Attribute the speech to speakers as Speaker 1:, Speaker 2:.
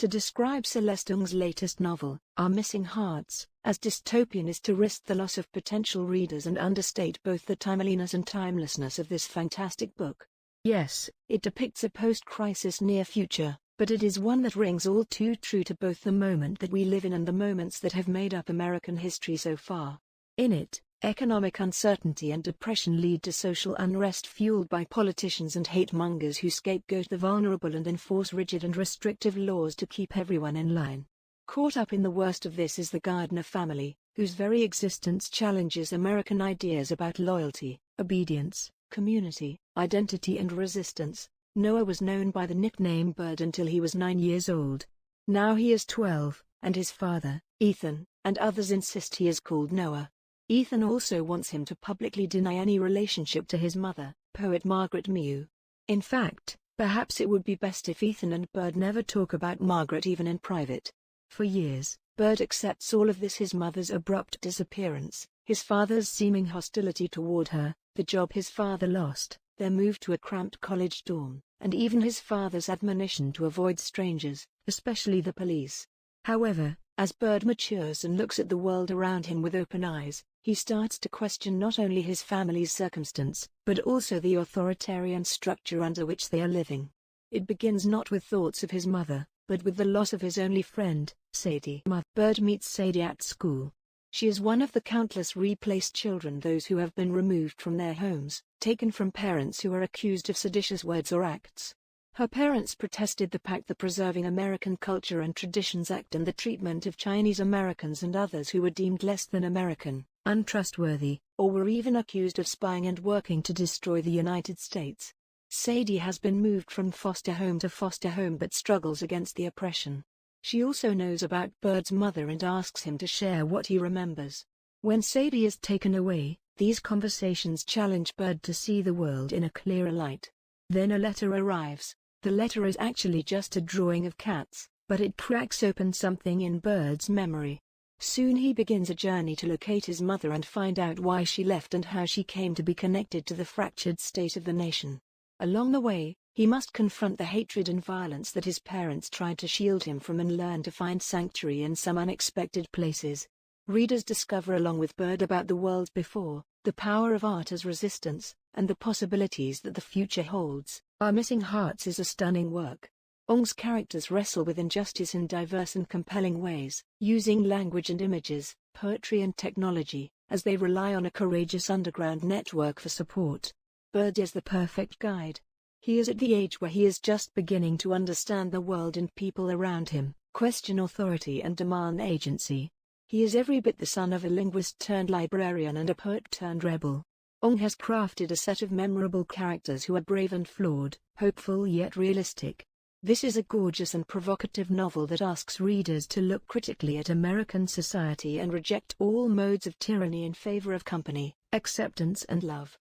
Speaker 1: To describe Celeste Ng's latest novel, Our Missing Hearts, as dystopian is to risk the loss of potential readers and understate both the timeliness and timelessness of this fantastic book. Yes, it depicts a post-crisis near future, but it is one that rings all too true to both the moment that we live in and the moments that have made up American history so far. In it, economic uncertainty and depression lead to social unrest fueled by politicians and hate-mongers who scapegoat the vulnerable and enforce rigid and restrictive laws to keep everyone in line. Caught up in the worst of this is the Gardner family, whose very existence challenges American ideas about loyalty, obedience, community, identity and resistance. Noah was known by the nickname Bird until he was 9 years old. Now he is 12, and his father, Ethan, and others insist he is called Noah. Ethan also wants him to publicly deny any relationship to his mother, poet Margaret Mew. In fact, perhaps it would be best if Ethan and Bird never talk about Margaret even in private. For years, Bird accepts all of this: his mother's abrupt disappearance, his father's seeming hostility toward her, the job his father lost, their move to a cramped college dorm, and even his father's admonition to avoid strangers, especially the police. However, as Bird matures and looks at the world around him with open eyes, he starts to question not only his family's circumstance, but also the authoritarian structure under which they are living. It begins not with thoughts of his mother, but with the loss of his only friend, Sadie. Bird meets Sadie at school. She is one of the countless replaced children, those who have been removed from their homes, taken from parents who are accused of seditious words or acts. Her parents protested the pact, the Preserving American Culture and Traditions Act, and the treatment of Chinese Americans and others who were deemed less than American, untrustworthy, or were even accused of spying and working to destroy the United States. Sadie has been moved from foster home to foster home but struggles against the oppression. She also knows about Bird's mother and asks him to share what he remembers. When Sadie is taken away, these conversations challenge Bird to see the world in a clearer light. Then a letter arrives. The letter is actually just a drawing of cats, but it cracks open something in Bird's memory. Soon he begins a journey to locate his mother and find out why she left and how she came to be connected to the fractured state of the nation. Along the way, he must confront the hatred and violence that his parents tried to shield him from and learn to find sanctuary in some unexpected places. Readers discover along with Bird about the world before, the power of art as resistance, and the possibilities that the future holds. Our Missing Hearts is a stunning work. Ng's characters wrestle with injustice in diverse and compelling ways, using language and images, poetry and technology, as they rely on a courageous underground network for support. Bird is the perfect guide. He is at the age where he is just beginning to understand the world and people around him, question authority and demand agency. He is every bit the son of a linguist turned librarian and a poet turned rebel. Ng has crafted a set of memorable characters who are brave and flawed, hopeful yet realistic. This is a gorgeous and provocative novel that asks readers to look critically at American society and reject all modes of tyranny in favor of company, acceptance and love.